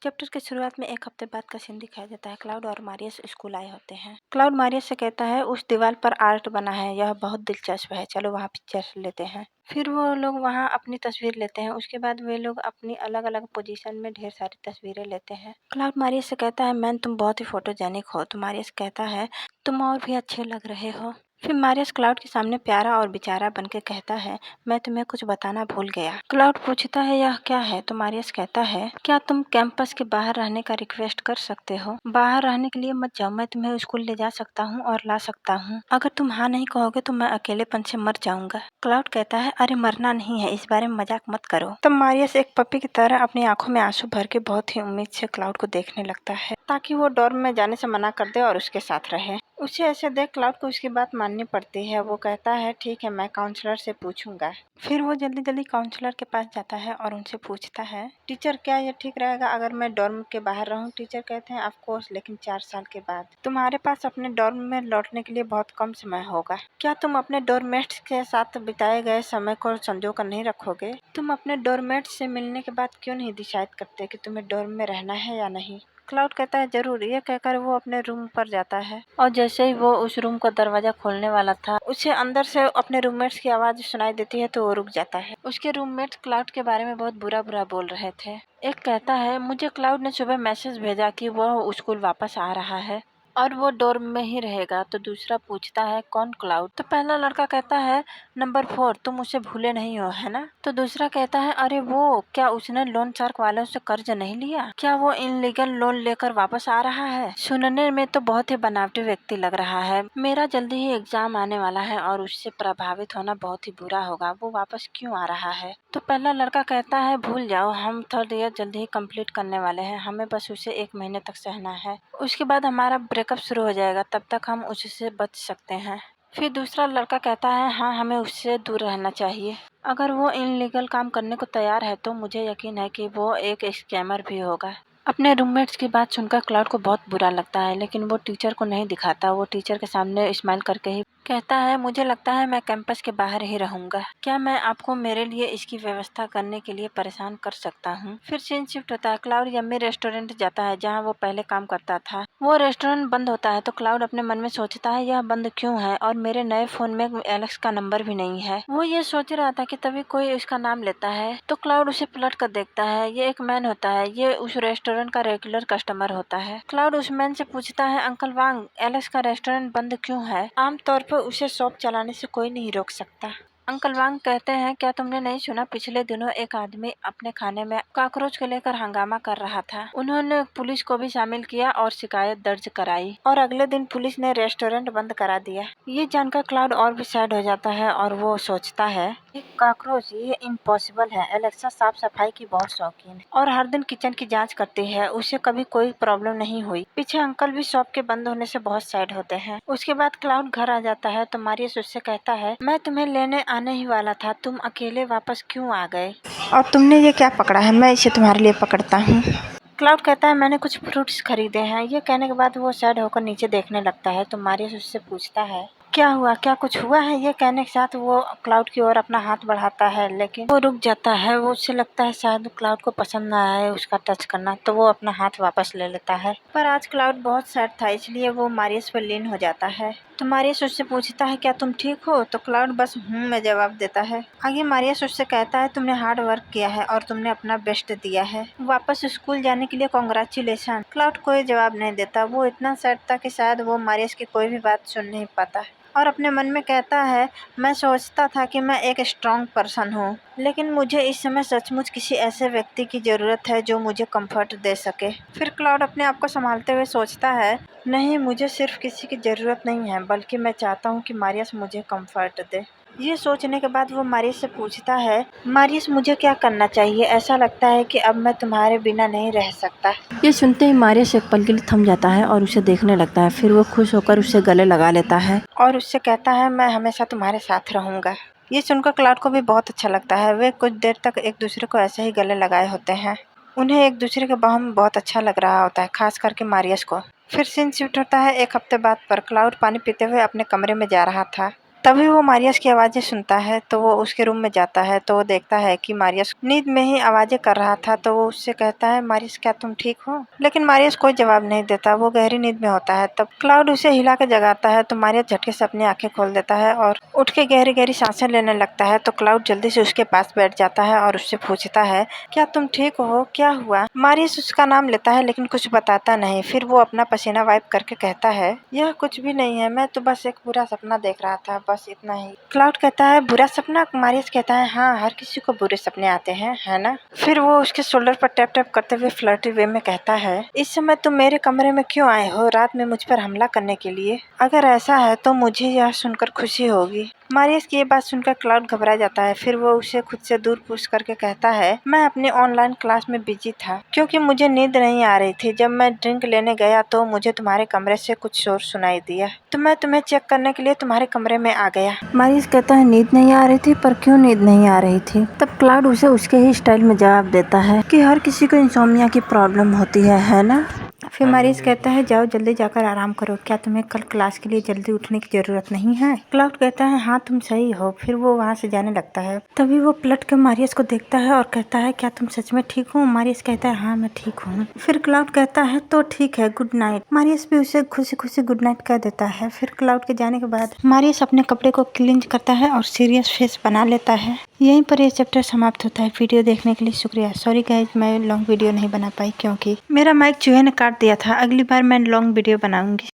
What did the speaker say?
Chapter की शुरुआत में एक हफ्ते बाद का सीन दिखाया जाता है। क्लाउड और मारियस स्कूल आए होते हैं। क्लाउड मारियस से कहता है उस दीवार पर आर्ट बना है, यह बहुत दिलचस्प है, चलो वहाँ पिक्चर लेते हैं। फिर वो लोग वहाँ अपनी तस्वीर लेते हैं। उसके बाद वे लोग अपनी अलग अलग पोजीशन में ढेर सारी तस्वीरें लेते हैं। क्लाउड मारियस से कहता है मैन तुम बहुत ही फोटोजेनिक हो। तो मारियस कहता है तुम और भी अच्छे लग रहे हो। फिर मारियस क्लाउड के सामने प्यारा और बेचारा बनके कहता है मैं तुम्हें कुछ बताना भूल गया। क्लाउड पूछता है यह क्या है। तो मारियस कहता है क्या तुम कैंपस के बाहर रहने का रिक्वेस्ट कर सकते हो। बाहर रहने के लिए मत जाओ, मैं तुम्हें स्कूल ले जा सकता हूँ और ला सकता हूँ। अगर तुम हाँ नहीं कहोगे तो मैं अकेलेपन से मर जाऊंगा। क्लाउड कहता है अरे मरना नहीं है, इस बारे में मजाक मत करो। तब मारियस एक पपी की तरह अपनी आंखों में आंसू भर के बहुत ही उम्मीद से क्लाउड को देखने लगता है ताकि वो डॉर्म में जाने से मना कर दे और उसके साथ रहे। उसे ऐसे देख क्लाउड को उसकी बात माननी पड़ती है। वो कहता है ठीक है, मैं काउंसलर से पूछूंगा। फिर वो जल्दी जल्दी काउंसलर के पास जाता है और उनसे पूछता है टीचर क्या ये ठीक रहेगा अगर मैं डॉर्म के बाहर रहूं। टीचर कहते हैं ऑफ कोर्स, लेकिन 4 साल के बाद तुम्हारे पास अपने डॉर्म में लौटने के लिए बहुत कम समय होगा। क्या तुम अपने डोरमेट्स के साथ बिताए गए समय को संजो कर नहीं रखोगे। तुम अपने डोरमेट्स से मिलने के बाद क्यों नहीं डिसाइड करते कि तुम्हें डॉर्म में रहना है या नहीं। क्लाउड कहता है जरूर। ये कहकर वो अपने रूम पर जाता है और जैसे ही वो उस रूम का दरवाजा खोलने वाला था उसे अंदर से अपने रूममेट्स की आवाज सुनाई देती है तो वो रुक जाता है। उसके रूममेट्स क्लाउड के बारे में बहुत बुरा बुरा बोल रहे थे। एक कहता है मुझे क्लाउड ने सुबह मैसेज भेजा कि वह स्कूल वापस आ रहा है और वो डोर्म में ही रहेगा। तो दूसरा पूछता है कौन क्लाउड। तो पहला लड़का कहता है नंबर 4, तुम उसे भूले नहीं हो है ना। तो दूसरा कहता है अरे वो क्या उसने लोन शार्क वालों से कर्ज नहीं लिया। क्या वो इनलीगल लोन लेकर वापस आ रहा है। सुनने में तो बहुत ही बनावटी व्यक्ति लग रहा है। मेरा जल्दी ही एग्जाम आने वाला है और उससे प्रभावित होना बहुत ही बुरा होगा। वो वापस क्यों आ रहा है। तो पहला लड़का कहता है भूल जाओ, हम 3rd ईयर जल्दी ही कंप्लीट करने वाले हैं, हमें बस उसे 1 महीने तक सहना है, उसके बाद हमारा ब्रेकअप शुरू हो जाएगा, तब तक हम उससे बच सकते हैं। फिर दूसरा लड़का कहता है हाँ, हमें उससे दूर रहना चाहिए। अगर वो इनलीगल काम करने को तैयार है तो मुझे यकीन है कि वो एक स्कैमर भी होगा। अपने रूममेट्स की बात सुनकर क्लाउड को बहुत बुरा लगता है, लेकिन वो टीचर को नहीं दिखाता। वो टीचर के सामने स्माइल करके ही कहता है मुझे लगता है मैं कैंपस के बाहर ही रहूंगा। क्या मैं आपको मेरे लिए इसकी व्यवस्था करने के लिए परेशान कर सकता हूँ। फिर सीन शिफ्ट होता है। क्लाउड यम्मी रेस्टोरेंट जाता है जहाँ वो पहले काम करता था। वो रेस्टोरेंट बंद होता है तो क्लाउड अपने मन में सोचता है यह बंद क्यों है और मेरे नए फोन में एलेक्स का नंबर भी नहीं है। वो ये सोच रहा था कि तभी कोई उसका नाम लेता है तो क्लाउड उसे पलट कर देखता है। ये एक मैन होता है, ये उस रेस्टोरेंट का रेगुलर कस्टमर होता है। क्लाउड उस मैन से पूछता है अंकल वांग, एलेक्स का रेस्टोरेंट बंद क्यों है। आमतौर पर उसे शॉप चलाने से कोई नहीं रोक सकता। अंकल वांग कहते हैं क्या तुमने नहीं सुना, पिछले दिनों एक आदमी अपने खाने में कॉकरोच को लेकर हंगामा कर रहा था। उन्होंने पुलिस को भी शामिल किया और शिकायत दर्ज कराई और अगले दिन पुलिस ने रेस्टोरेंट बंद करा दिया। ये जानकर क्लाउड और भी सैड हो जाता है और वो सोचता है एक कॉकरोच, ये इम्पॉसिबल है। एलेक्सा साफ सफाई की बहुत शौकीन है और हर दिन किचन की जांच करती है, उसे कभी कोई प्रॉब्लम नहीं हुई। पीछे अंकल भी शॉप के बंद होने से बहुत सैड होते हैं। उसके बाद क्लाउड घर आ जाता है तो मारियस उससे कहता है मैं तुम्हें लेने आने ही वाला था, तुम अकेले वापस क्यों आ गए और तुमने ये क्या पकड़ा है, मैं इसे तुम्हारे लिए पकड़ता हूँ। क्लाउड कहता है मैंने कुछ फ्रूट्स खरीदे हैं। ये कहने के बाद वो सैड होकर नीचे देखने लगता है तो मारियस उससे पूछता है क्या हुआ, क्या कुछ हुआ है। ये कहने के साथ वो क्लाउड की ओर अपना हाथ बढ़ाता है लेकिन वो रुक जाता है। वो उससे लगता है शायद क्लाउड को पसंद ना आए उसका टच करना, तो वो अपना हाथ वापस ले लेता है। पर आज क्लाउड बहुत सैड था इसलिए वो मारियस पर लीन हो जाता है। तो मारियस उससे पूछता है क्या तुम ठीक हो। तो क्लाउड बस में जवाब देता है। आगे मारियस उससे कहता है तुमने हार्ड वर्क किया है और तुमने अपना बेस्ट दिया है, वापस स्कूल जाने के लिए कॉन्ग्रेचुलेशन। क्लाउड कोई जवाब नहीं देता। वो इतना सैड था कि शायद वो मारियस की कोई भी बात सुन नहीं पाता और अपने मन में कहता है मैं सोचता था कि मैं एक स्ट्रॉन्ग पर्सन हूँ, लेकिन मुझे इस समय सचमुच किसी ऐसे व्यक्ति की जरूरत है जो मुझे कंफर्ट दे सके। फिर क्लाउड अपने आप को संभालते हुए सोचता है नहीं, मुझे सिर्फ किसी की जरूरत नहीं है, बल्कि मैं चाहता हूँ कि मारियस मुझे कंफर्ट दे। ये सोचने के बाद वो मारियस से पूछता है मारियस मुझे क्या करना चाहिए, ऐसा लगता है कि अब मैं तुम्हारे बिना नहीं रह सकता। ये सुनते ही मारियस एक पल के लिए थम जाता है और उसे देखने लगता है। फिर वो खुश होकर उससे गले लगा लेता है और उससे कहता है मैं हमेशा तुम्हारे साथ रहूंगा। ये सुनकर क्लाउड को भी बहुत अच्छा लगता है। वे कुछ देर तक एक दूसरे को ऐसे ही गले लगाए होते हैं। उन्हें एक दूसरे के बाहों में बहुत अच्छा लग रहा होता है, खास करके मारियस को। फिर सीन शिफ्ट होता है 1 हफ्ते बाद पर। क्लाउड पानी पीते हुए अपने कमरे में जा रहा था तभी वो मारियस की आवाज़ें सुनता है, तो वो उसके रूम में जाता है तो वो देखता है कि मारियस नींद में ही आवाज़ें कर रहा था। तो वो उससे कहता है, मारियस क्या तुम ठीक हो? लेकिन मारियस कोई जवाब नहीं देता, वो गहरी नींद में होता है। तब क्लाउड उसे हिला के जगाता है तो मारियस झटके से अपनी आंखें खोल देता है और उठ के गहरी गहरी सांसें लेने लगता है। तो क्लाउड जल्दी से उसके पास बैठ जाता है और उससे पूछता है, क्या तुम ठीक हो? क्या हुआ? मारियस उसका नाम लेता है लेकिन कुछ बताता नहीं। फिर वो अपना पसीना वाइप करके कहता है, यह कुछ भी नहीं है, मैं तो बस एक बुरा सपना देख रहा था, बस इतना ही। क्लाउड कहता है, बुरा सपना? मारियस कहता है, हाँ, हर किसी को बुरे सपने आते हैं, है ना? फिर वो उसके शोल्डर पर टैप टैप करते हुए फ्लर्टी वे में कहता है, इस समय तुम मेरे कमरे में क्यों आए हो? रात में मुझ पर हमला करने के लिए? अगर ऐसा है तो मुझे यह सुनकर खुशी होगी। मारियस की ये बात सुनकर क्लाउड घबरा जाता है। फिर वो उसे खुद से दूर पुश करके कहता है, मैं अपनी ऑनलाइन क्लास में बिजी था क्योंकि मुझे नींद नहीं आ रही थी। जब मैं ड्रिंक लेने गया तो मुझे तुम्हारे कमरे से कुछ शोर सुनाई दिया, तो मैं तुम्हें चेक करने के लिए तुम्हारे कमरे में आ गया। मारियस कहता है, नींद नहीं आ रही थी? पर क्यों नींद नहीं आ रही थी? तब क्लाउड उसे उसके ही स्टाइल में जवाब देता है कि हर किसी को इंसोम्निया की प्रॉब्लम होती है ना? फिर मारियस कहता है, जाओ जल्दी जाकर आराम करो, क्या तुम्हें कल क्लास के लिए जल्दी उठने की जरूरत नहीं है? क्लाउड कहता है, हाँ तुम सही हो। फिर वो वहाँ से जाने लगता है। तभी वो पलट कर मारियस को देखता है और कहता है, क्या तुम सच में ठीक हो? मारियस कहता है, हाँ मैं ठीक हूँ। फिर क्लाउड कहता है, तो ठीक है, गुड नाइट। मारियस भी उसे खुशी खुशी गुड नाइट कह देता है। फिर क्लाउड के जाने के बाद मारियस अपने कपड़े को क्लींज करता है और सीरियस फेस बना लेता है। यहीं पर यह चैप्टर समाप्त होता है। वीडियो देखने के लिए शुक्रिया। सॉरी गाइज, मैं लॉन्ग वीडियो नहीं बना पाई क्योंकि मेरा माइक चूहे ने काट दिया था। अगली बार मैं लॉन्ग वीडियो बनाऊंगी।